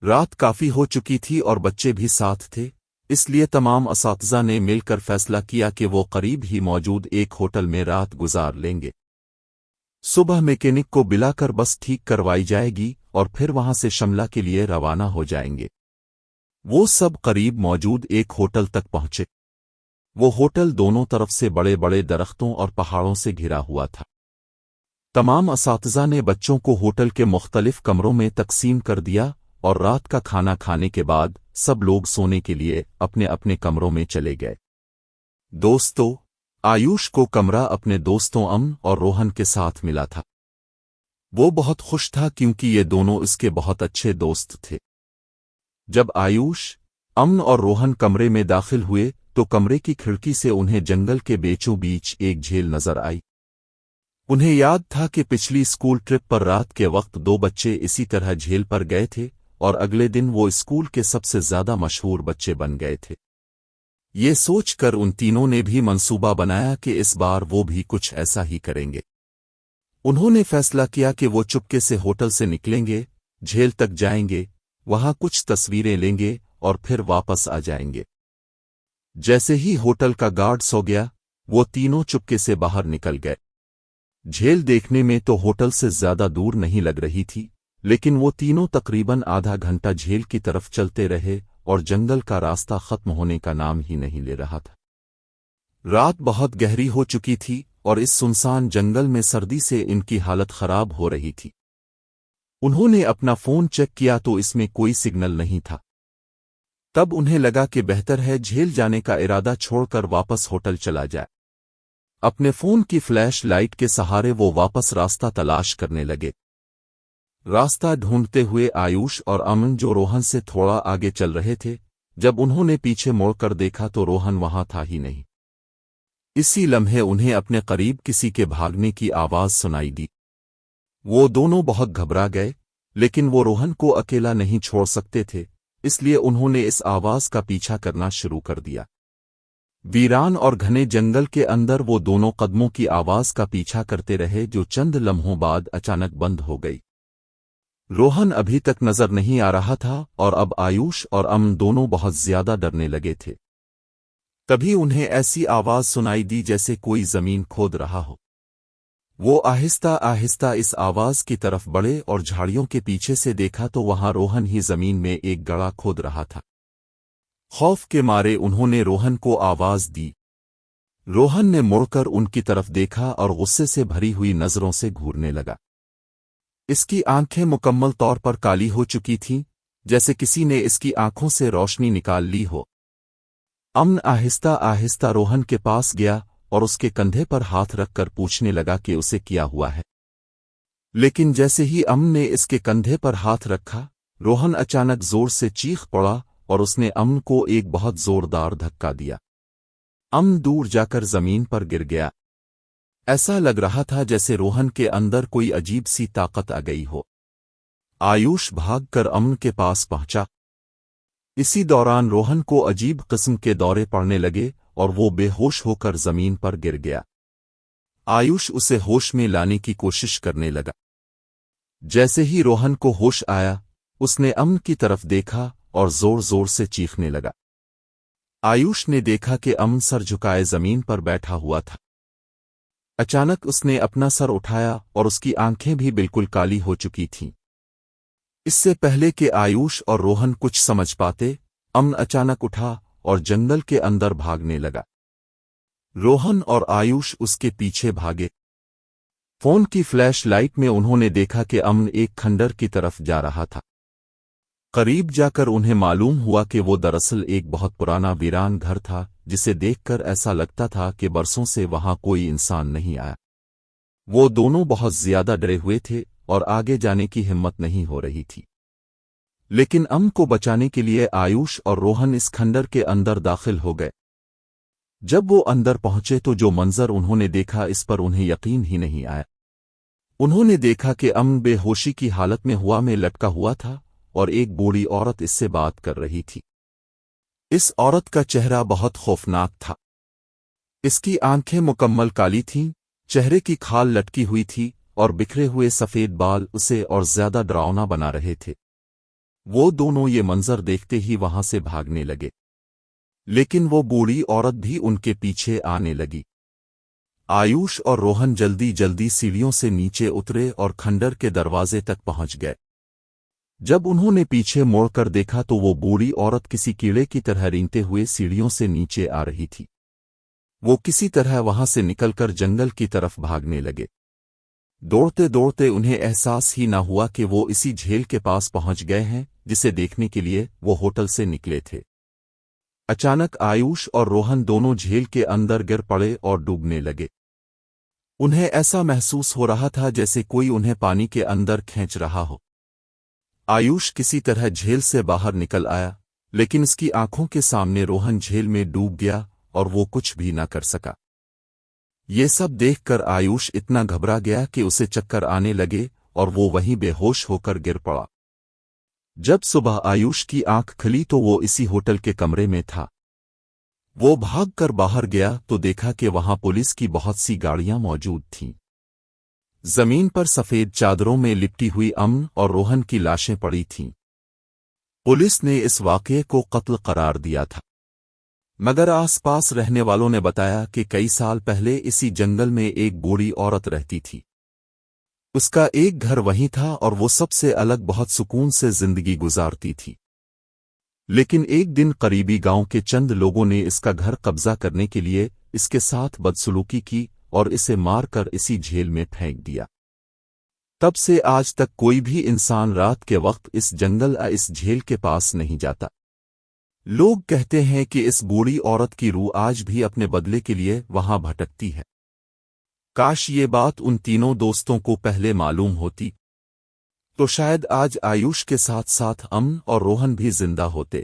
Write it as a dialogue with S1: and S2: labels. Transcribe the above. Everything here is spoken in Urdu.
S1: رات کافی ہو چکی تھی اور بچے بھی ساتھ تھے، اس لیے تمام اساتذہ نے مل کر فیصلہ کیا کہ وہ قریب ہی موجود ایک ہوٹل میں رات گزار لیں گے۔ صبح میکینک کو بلا کر بس ٹھیک کروائی جائے گی اور پھر وہاں سے شملہ کے لیے روانہ ہو جائیں گے۔ وہ سب قریب موجود ایک ہوٹل تک پہنچے۔ وہ ہوٹل دونوں طرف سے بڑے بڑے درختوں اور پہاڑوں سے گھرا ہوا تھا۔ تمام اساتذہ نے بچوں کو ہوٹل کے مختلف کمروں میں تقسیم کر دیا اور رات کا کھانا کھانے کے بعد سب لوگ سونے کے لیے اپنے اپنے کمروں میں چلے گئے۔ دوستو، آیوش کو کمرہ اپنے دوستوں امن اور روہن کے ساتھ ملا تھا۔ وہ بہت خوش تھا کیونکہ یہ دونوں اس کے بہت اچھے دوست تھے۔ جب آیوش، امن اور روہن کمرے میں داخل ہوئے تو کمرے کی کھڑکی سے انہیں جنگل کے بیچوں بیچ ایک جھیل نظر آئی۔ انہیں یاد تھا کہ پچھلی اسکول ٹرپ پر رات کے وقت دو بچے اسی طرح جھیل پر گئے تھے اور اگلے دن وہ اسکول کے سب سے زیادہ مشہور بچے بن گئے تھے۔ یہ سوچ کر ان تینوں نے بھی منصوبہ بنایا کہ اس بار وہ بھی کچھ ایسا ہی کریں گے۔ انہوں نے فیصلہ کیا کہ وہ چپکے سے ہوٹل سے نکلیں گے، جھیل تک جائیں گے، وہاں کچھ تصویریں لیں گے اور پھر واپس آ جائیں گے۔ جیسے ہی ہوٹل کا گارڈ سو گیا، وہ تینوں چپکے سے باہر نکل گئے۔ جھیل دیکھنے میں تو ہوٹل سے زیادہ دور نہیں لگ رہی تھی، لیکن وہ تینوں تقریباً آدھا گھنٹہ جھیل کی طرف چلتے رہے اور جنگل کا راستہ ختم ہونے کا نام ہی نہیں لے رہا تھا۔ رات بہت گہری ہو چکی تھی اور اس سنسان جنگل میں سردی سے ان کی حالت خراب ہو رہی تھی۔ انہوں نے اپنا فون چیک کیا تو اس میں کوئی سگنل نہیں تھا۔ تب انہیں لگا کہ بہتر ہے جھیل جانے کا ارادہ چھوڑ کر واپس ہوٹل چلا جائے۔ اپنے فون کی فلیش لائٹ کے سہارے وہ واپس راستہ تلاش کرنے لگے۔ راستہ ڈھونڈتے ہوئے آیوش اور امن جو روہن سے تھوڑا آگے چل رہے تھے، جب انہوں نے پیچھے موڑ کر دیکھا تو روہن وہاں تھا ہی نہیں۔ اسی لمحے انہیں اپنے قریب کسی کے بھاگنے کی آواز سنائی دی۔ وہ دونوں بہت گھبرا گئے، لیکن وہ روہن کو اکیلا نہیں چھوڑ سکتے تھے، اس لیے انہوں نے اس آواز کا پیچھا کرنا شروع کر دیا۔ ویران اور گھنے جنگل کے اندر وہ دونوں قدموں کی آواز کا پیچھا کرتے رہے جو چند لمحوں بعد اچانک بند ہو گئی۔ روہن ابھی تک نظر نہیں آ رہا تھا اور اب آیوش اور امن دونوں بہت زیادہ ڈرنے لگے تھے۔ تبھی انہیں ایسی آواز سنائی دی جیسے کوئی زمین کھود رہا ہو۔ وہ آہستہ آہستہ اس آواز کی طرف بڑھے اور جھاڑیوں کے پیچھے سے دیکھا تو وہاں روہن ہی زمین میں ایک گڑھا کھود رہا تھا۔ خوف کے مارے انہوں نے روہن کو آواز دی۔ روہن نے مڑ کر ان کی طرف دیکھا اور غصے سے بھری ہوئی نظروں سے گھورنے لگا۔ اس کی آنکھیں مکمل طور پر کالی ہو چکی تھیں، جیسے کسی نے اس کی آنکھوں سے روشنی نکال لی ہو۔ امن آہستہ آہستہ روہن کے پاس گیا اور اس کے کندھے پر ہاتھ رکھ کر پوچھنے لگا کہ اسے کیا ہوا ہے۔ لیکن جیسے ہی امن نے اس کے کندھے پر ہاتھ رکھا، روہن اچانک زور سے چیخ پڑا اور اس نے امن کو ایک بہت زوردار دھکا دیا۔ امن دور جا کر زمین پر گر گیا۔ ایسا لگ رہا تھا جیسے روہن کے اندر کوئی عجیب سی طاقت آ گئی ہو۔ آیوش بھاگ کر امن کے پاس پہنچا۔ اسی دوران روہن کو عجیب قسم کے دورے پڑنے لگے اور وہ بے ہوش ہو کر زمین پر گر گیا۔ آیوش اسے ہوش میں لانے کی کوشش کرنے لگا۔ جیسے ہی روہن کو ہوش آیا، اس نے امن کی طرف دیکھا اور زور زور سے چیخنے لگا۔ آیوش نے دیکھا کہ امن سر جھکائے زمین پر بیٹھا ہوا تھا۔ اچانک اس نے اپنا سر اٹھایا اور اس کی آنکھیں بھی بالکل کالی ہو چکی تھیں۔ اس سے پہلے کہ آیوش اور روہن کچھ سمجھ پاتے، امن اچانک اٹھا اور جنگل کے اندر بھاگنے لگا۔ روہن اور آیوش اس کے پیچھے بھاگے۔ فون کی فلیش لائٹ میں انہوں نے دیکھا کہ امن ایک کھنڈر کی طرف جا رہا تھا۔ قریب جا کر انہیں معلوم ہوا کہ وہ دراصل ایک بہت پرانا ویران گھر تھا جسے دیکھ کر ایسا لگتا تھا کہ برسوں سے وہاں کوئی انسان نہیں آیا۔ وہ دونوں بہت زیادہ ڈرے ہوئے تھے اور آگے جانے کی ہمت نہیں ہو رہی تھی۔ لیکن امن کو بچانے کے لیے آیوش اور روہن اس کھنڈر کے اندر داخل ہو گئے۔ جب وہ اندر پہنچے تو جو منظر انہوں نے دیکھا اس پر انہیں یقین ہی نہیں آیا۔ انہوں نے دیکھا کہ امن بے ہوشی کی حالت میں ہوا میں لٹکا ہوا تھا اور ایک بوڑھی عورت اس سے بات کر رہی تھی۔ اس عورت کا چہرہ بہت خوفناک تھا۔ اس کی آنکھیں مکمل کالی تھیں، چہرے کی کھال لٹکی ہوئی تھی اور بکھرے ہوئے سفید بال اسے اور زیادہ ڈراؤنا بنا رہے تھے۔ وہ دونوں یہ منظر دیکھتے ہی وہاں سے بھاگنے لگے، لیکن وہ بوڑھی عورت بھی ان کے پیچھے آنے لگی۔ آیوش اور روہن جلدی جلدی سیڑھیوں سے نیچے اترے اور کھنڈر کے دروازے تک پہنچ گئے۔ جب انہوں نے پیچھے موڑ کر دیکھا تو وہ بوڑھی عورت کسی کیڑے کی طرح رینگتے ہوئے سیڑھیوں سے نیچے آ رہی تھی۔ وہ کسی طرح وہاں سے نکل کر جنگل کی طرف بھاگنے لگے۔ دوڑتے دوڑتے انہیں احساس ہی نہ ہوا کہ وہ اسی جھیل کے پاس پہنچ گئے ہیں جسے دیکھنے کے لیے وہ ہوٹل سے نکلے تھے۔ اچانک آیوش اور روہن دونوں جھیل کے اندر گر پڑے اور ڈوبنے لگے۔ انہیں ایسا محسوس ہو رہا تھا جیسے کوئی انہیں پانی کے اندر کھینچ رہا ہو۔ آیوش کسی طرح جھیل سے باہر نکل آیا، لیکن اس کی آنکھوں کے سامنے روہن جھیل میں ڈوب گیا اور وہ کچھ بھی نہ کر سکا۔ یہ سب دیکھ کر آیوش اتنا گھبرا گیا کہ اسے چکر آنے لگے اور وہ وہیں بے ہوش ہو کر گر پڑا۔ جب صبح آیوش کی آنکھ کھلی تو وہ اسی ہوٹل کے کمرے میں تھا۔ وہ بھاگ کر باہر گیا تو دیکھا کہ وہاں پولیس کی بہت سی گاڑیاں موجود تھیں۔ زمین پر سفید چادروں میں لپٹی ہوئی امن اور روہن کی لاشیں پڑی تھیں۔ پولیس نے اس واقعے کو قتل قرار دیا تھا، مگر آس پاس رہنے والوں نے بتایا کہ کئی سال پہلے اسی جنگل میں ایک بوڑھی عورت رہتی تھی۔ اس کا ایک گھر وہیں تھا اور وہ سب سے الگ بہت سکون سے زندگی گزارتی تھی۔ لیکن ایک دن قریبی گاؤں کے چند لوگوں نے اس کا گھر قبضہ کرنے کے لیے اس کے ساتھ بدسلوکی کی اور اسے مار کر اسی جھیل میں پھینک دیا۔ تب سے آج تک کوئی بھی انسان رات کے وقت اس جنگل اس جھیل کے پاس نہیں جاتا۔ لوگ کہتے ہیں کہ اس بوڑھی عورت کی روح آج بھی اپنے بدلے کے لیے وہاں بھٹکتی ہے۔ کاش یہ بات ان تینوں دوستوں کو پہلے معلوم ہوتی، تو شاید آج آیوش کے ساتھ ساتھ امن اور روہن بھی زندہ ہوتے۔